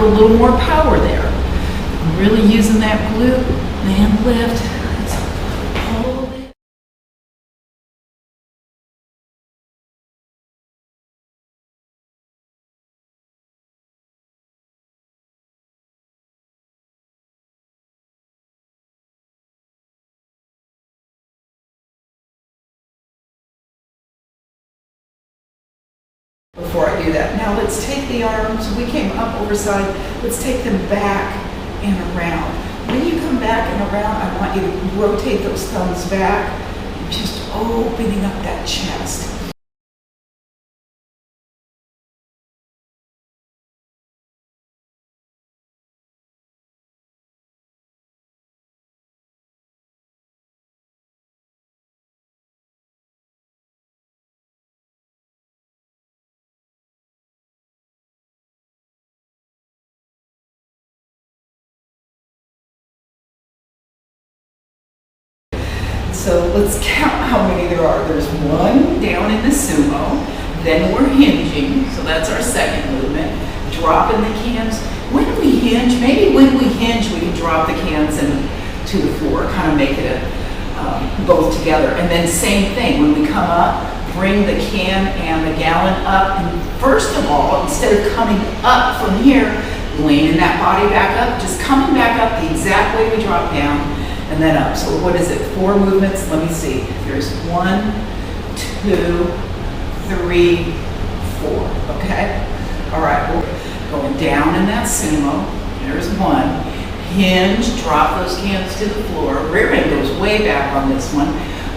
a little more power there. I'm really using that glute and lift. Let's hold it. Before I do that, now let's take the arms, we came up overside, let's take them back and around. When you come back and around, I want you to rotate those thumbs back and just opening up that chest. So let's count how many there are. There's one down in the sumo, then we're hinging, so that's our second movement. Dropping the cans. When we hinge, maybe when we hinge, we can drop the cans to the floor, kind of make it both together. And then same thing, when we come up, bring the can and the gallon up. And first of all, instead of coming up from here, leaning that body back up, just coming back up the exact way we drop down. And then up. So what is it? 4 movements. Let me see. There's 1, 2, 3, 4. Okay? All right. We're going down in that sumo. There's 1. Hinge. Drop those cans to the floor. Rear end goes way back on this one.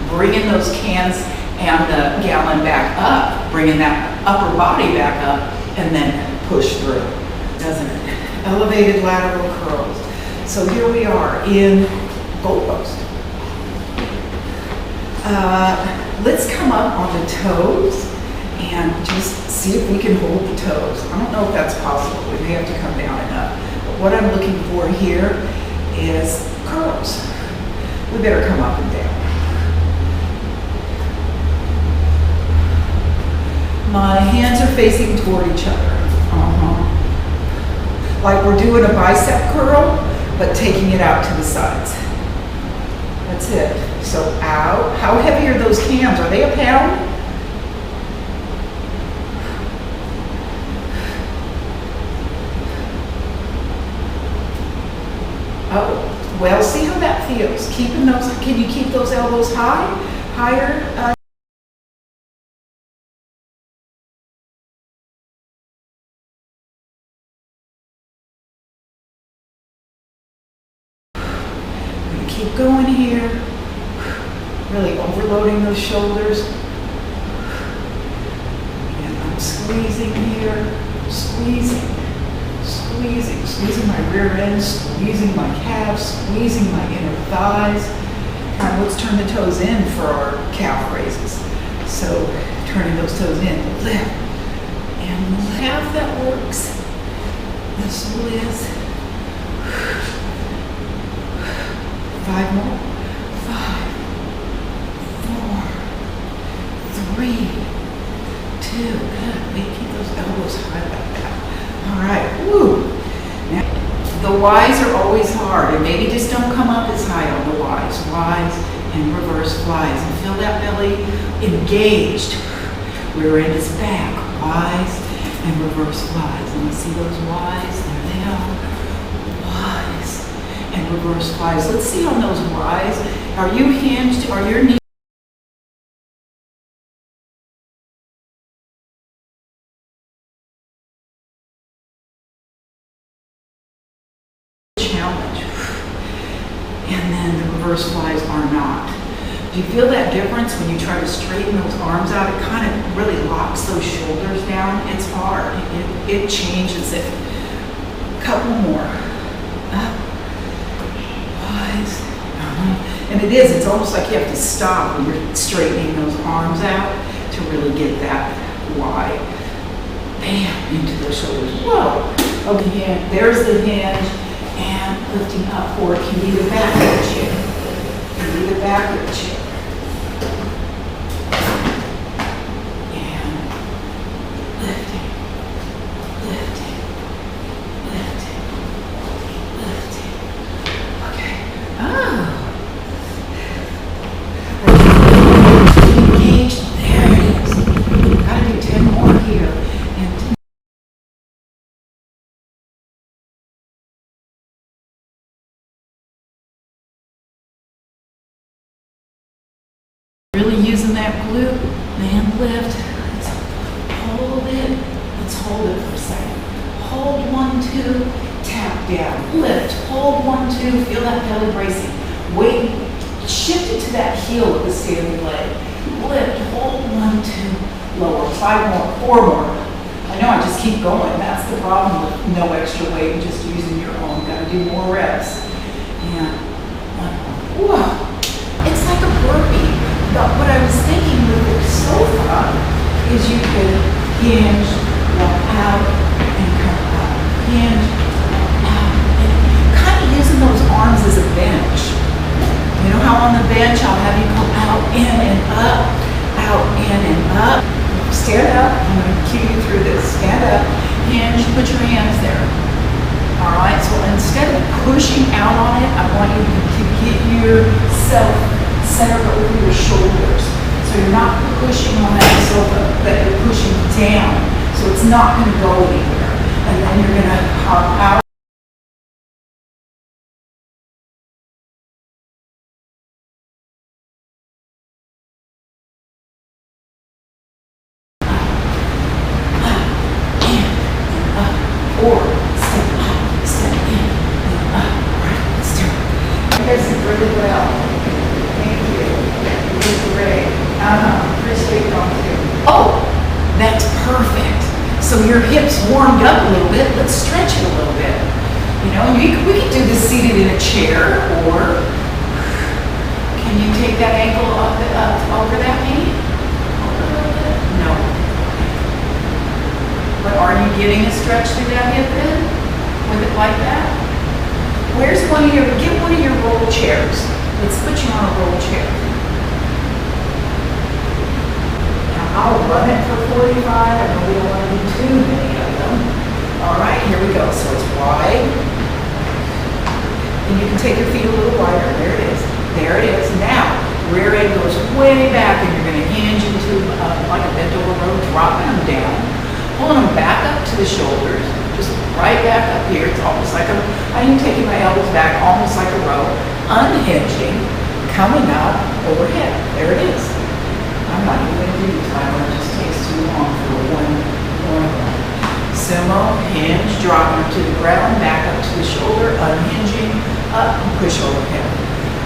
Bringing those cans and the gallon back up. Bringing that upper body back up. And then push through. Doesn't it? Elevated lateral curls. So here we are in goalpost. Let's come up on the toes and just see if we can hold the toes. I don't know if that's possible. We may have to come down and up. But what I'm looking for here is curls. We better come up and down. My hands are facing toward each other. Like we're doing a bicep curl, but taking it out to the sides. That's it. So out. How heavy are those cans? Are they a pound? Oh, well, see how that feels. Keeping those, can you keep those elbows high? Higher? Keep going here, really overloading those shoulders. And I'm squeezing here, squeezing, squeezing, squeezing my rear end, squeezing my calves, squeezing my inner thighs. And let's turn the toes in for our calf raises. So turning those toes in, lift, and half that works. This is 5 more. 5, 4, 3, 2. Good. Wait, keep those elbows high like that. All right. Woo. Now, the Ys are always hard, and maybe just don't come up as high on the Ys. Ys and reverse flies, and feel that belly engaged. Rear end is back. Ys and reverse flies. Let me see those Ys. There they are. Ys and reverse flies. Let's see on those Ys. Are you hinged? Are your knees? Challenge. And then the reverse flies are not. Do you feel that difference when you try to straighten those arms out? It kind of really locks those shoulders down. It's hard. It changes it. A couple more. Up. And it is, it's almost like you have to stop when you're straightening those arms out to really get that Y. Bam, into those shoulders. Whoa. Okay, there's the hinge, and lifting up forward can be the back of the chair. Can be the back of the chair. And lifting, lifting, lifting. using that glute, then lift. Let's hold it. Let's hold it for a second. Hold 1, 2, tap down, lift, hold 1, 2, feel that belly bracing. Weight, shift it to that heel of the standing leg. Lift, hold 1, 2, lower, 5 more, 4 more. I know I just keep going. That's the problem with no extra weight and just using your own. Got to do more reps. And 1 more. Whoa. It's like a burpee. But what I was thinking with the sofa is you could hinge, walk out, and come up. Hinge, walk out, and kind of using those arms as a bench. You know how on the bench I'll have you go out, in, and up, out, in, and up. Stand up. I'm going to cue you through this. Stand up, hinge, put your hands there. All right, so instead of pushing out on it, I want you to get yourself centered over your shoulders. So you're not pushing on that sofa, but you're pushing down. So it's not going to go anywhere. And then you're going to hop out. Or step up, step in, and up. All right, let's do it. You guys did really well. Thank you. You did great. Appreciate y'all too. Oh, that's perfect. So your hips warmed up a little bit. Let's stretch it a little bit. You know, we can do this seated in a chair, or can you take that ankle up over that knee? No. But are you getting a stretch through that hip then? With it like that? Where's get one of your roll chairs. Let's put you on a roll chair. Now I'll run it for 45. I know we don't want to do too many of them. All right, here we go. So it's wide. And you can take your feet a little wider. There it is. There it is. Now, rear end goes way back and you're going to hinge into like a bent over row, dropping them down. Pulling them back up to the shoulders, just right back up here. It's almost like I'm taking my elbows back, almost like a row. Unhinging, coming up overhead. There it is. I'm not even going to do the timer. It just takes too long for one. Sumo, hinge, dropping to the ground, back up to the shoulder, unhinging, up, and push overhead.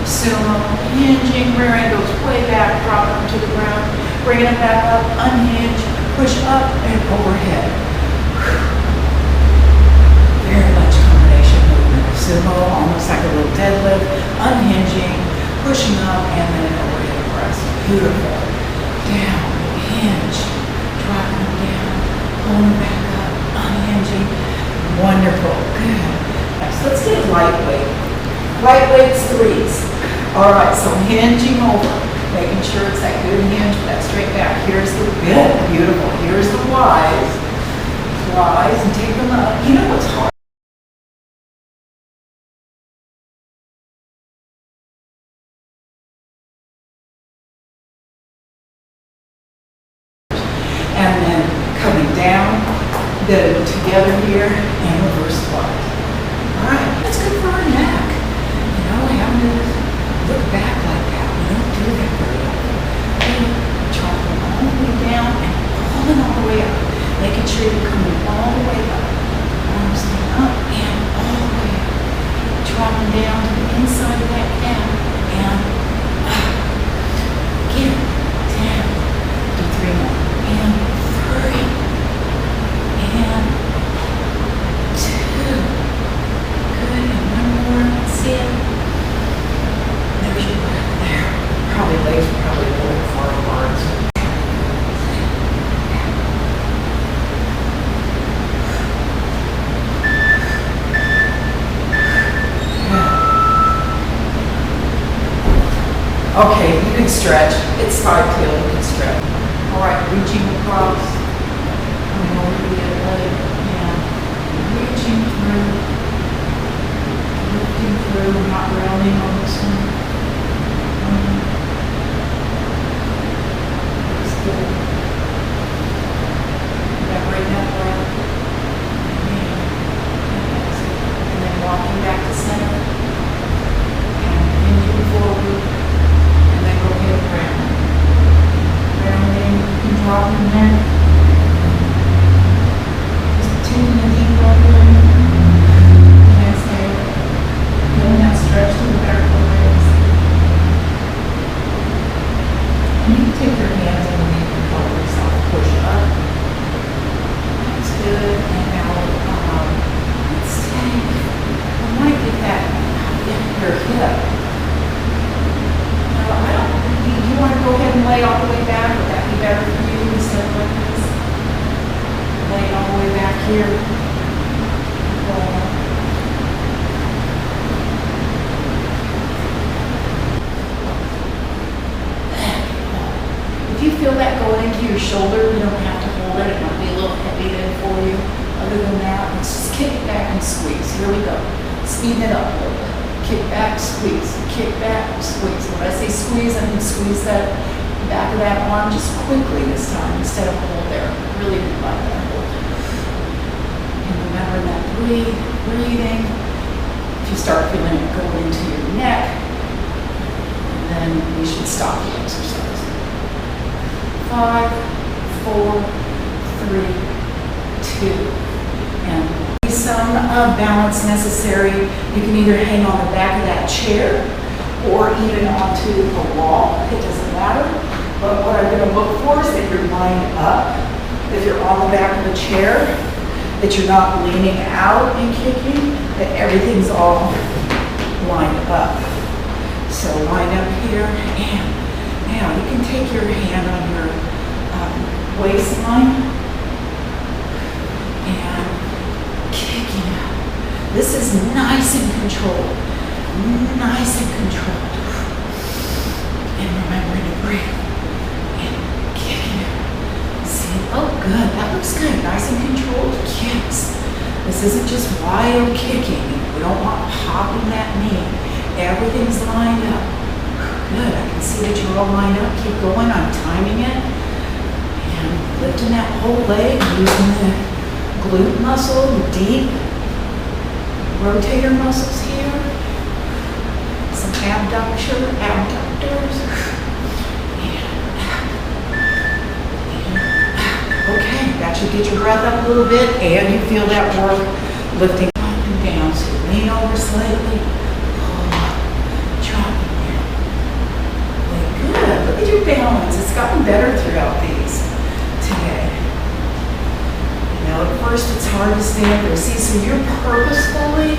Sumo, hinging, rear end goes way back, dropping to the ground, bringing it back up, unhinge, push up and overhead. Very much combination movement. Sumo, almost like a little deadlift, unhinging, pushing up, and then an overhead press. Beautiful. Down, hinge, dropping them down, pulling back up, unhinging. Wonderful. Good. So let's get lightweight. Lightweight's 3s. All right, so hinging over. Making sure it's that good hinge, that straight back. Here's the good, beautiful. Here's the Y's. Y's and take them up. You know what's hard? And then coming down, then together here, and reverse Y's. All right, that's good for our neck. You know, having to look back like that. We don't do that very often. Dropping all the way down and pulling all the way up. Making sure you're coming all the way up. Arms up and all the way up. Dropping down to the inside of that calf and up. Again, down. Do 3 more. And 3. And 2. Good. And 1 more. See it? There's your breath there. Probably legs are probably a little far apart. Okay, you can stretch. It's side tail, you can stretch. All right, reaching across. Coming over to the other leg. And reaching through. Lifting through, not rounding on this one. Break that breath. And then walking back to center. And hinging forward. And then go hip round. shoulder, you don't have to hold it. It might be a little heavy then for you. Other than that, let's just kick it back and squeeze. Here we go. Speed it up a little bit. Kick back, squeeze. Kick back, squeeze. When I say squeeze, I mean squeeze that back of that arm just quickly this time instead of hold there. Really do like that hold. And remember that breathing. If you start feeling it going into your neck, then we should stop the exercise. 5, 4, 3, 2, and some balance necessary. You can either hang on the back of that chair or even onto a wall. It doesn't matter. But what I'm going to look for is that you're lined up. If you're on the back of the chair, that you're not leaning out and kicking, that everything's all lined up. So line up here, and now you can take your hand on your waistline and kicking out. This is nice and controlled. Nice and controlled. And remembering to breathe. And kicking out. See, oh good, that looks good. Nice and controlled kicks. This isn't just wild kicking. We don't want popping that knee. Everything's lined up. Good, I can see that you're all lined up. Keep going, I'm timing it. And lifting that whole leg, using the glute muscle, the deep rotator muscles here. Some abductors. Okay, that should get your breath up a little bit, and you feel that work lifting up and down. So lean over slightly. Look at your balance. It's gotten better throughout these today. Now at first it's hard to stand there. See, so you're purposefully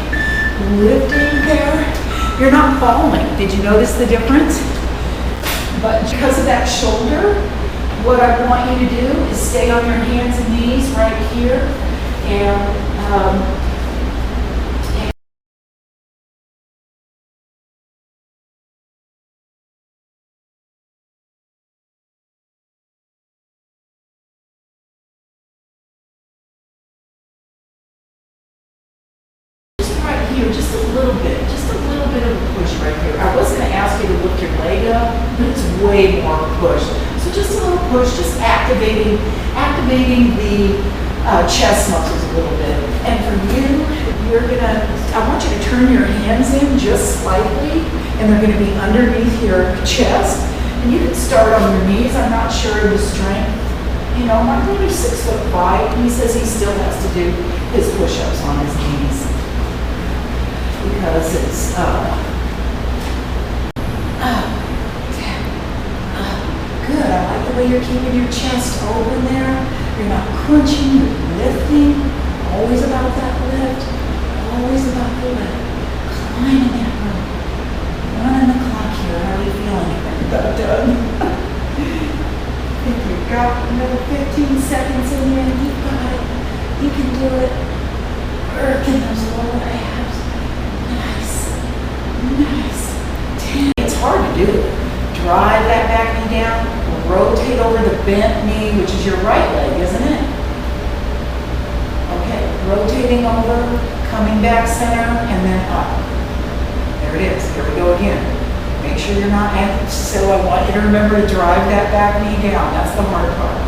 lifting there. You're not falling. Did you notice the difference? But because of that shoulder, what I want you to do is stay on your hands and knees right here and just a little bit of a push right here. I was going to ask you to lift your leg up, but it's way more of a push. So just a little push, just activating the chest muscles a little bit. And for you, I want you to turn your hands in just slightly, and they're going to be underneath your chest. And you can start on your knees. I'm not sure of the strength. You know, my brother's 6'5", and he says he still has to do his push-ups on his knees. Because it's good. I like the way you're keeping your chest open there. You're not crunching, you're lifting. Always about that lift. Always about the lift. Climbing that rope. Running the clock here. How are you feeling? You're about done. If you've got another 15 seconds in there, you've got it. You can do it. Working those lower abs. Nice. 10. It's hard to do. Drive that back knee down. Rotate over the bent knee, which is your right leg, isn't it? Okay. Rotating over, coming back center, and then up. There it is. Here we go again. Make sure you're not so I want you to remember to drive that back knee down. That's the hard part.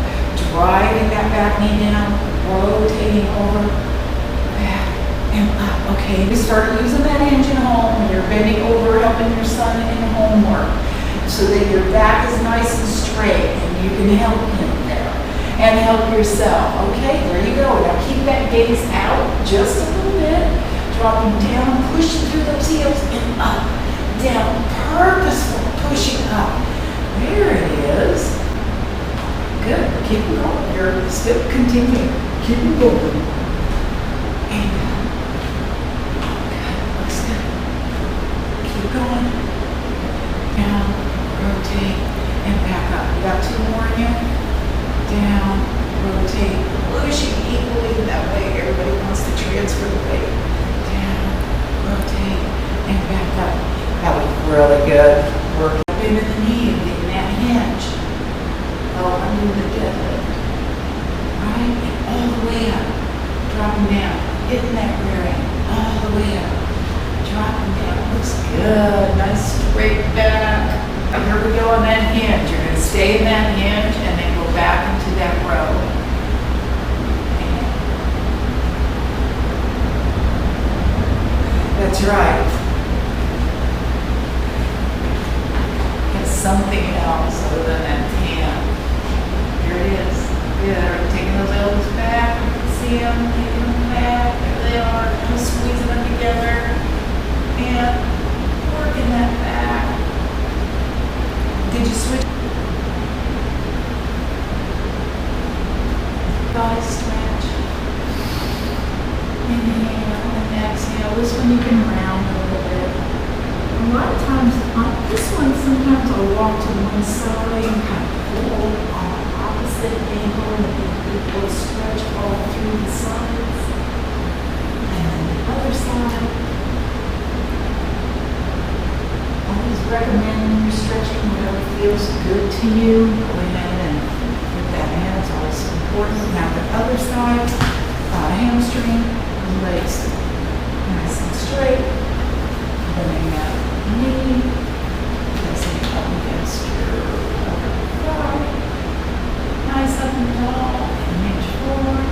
Driving that back knee down, rotating over, back, and up. Okay, we start using that engine home. You're bending over, helping your son in homework, so that your back is nice and straight, and you can help him there, and help yourself. Okay, there you go. Now keep that gaze out just a little bit, dropping down, pushing through those heels, and up, down, purposeful, pushing up. There it is. Good. Keep it going. You're still continuing. Keep it going. And going down, rotate, and back up. You got 2 more in you. Down, rotate, pushing equally. That way everybody wants to transfer the weight. Down, rotate, and back up. That was really good. Working into the knee and getting that hinge. Oh, I'm doing the deadlift. Good, nice straight back. Here we go on that hinge. You're gonna stay in that hinge and then go back into that row. That's right. Get something else other than that tan. Here it is. Good. Taking those elbows back. You can see them. Taking them back. There they are. Kind of squeezing them together. And working that back. Did you switch? Body stretch. Inhale and exhale. This one you can round a little bit. A lot of times on this one, sometimes I'll walk to one side and kind of pull on the opposite angle and it will stretch all through the sides. And then the other side. Always recommend when you're stretching whatever feels good to you. Go ahead and put that in. It's always important. Now the other side, hamstring, legs nice and straight. Bending that knee, pressing up against your upper thigh. Nice up and tall, and hinge forward.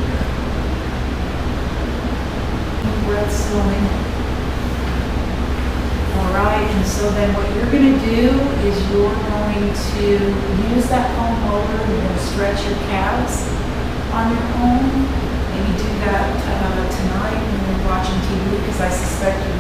Breath slowing. Alright, and so then what you're going to do is you're going to use that foam roller. You're going to stretch your calves on your own. Maybe do that tonight when you're watching TV, because I suspect you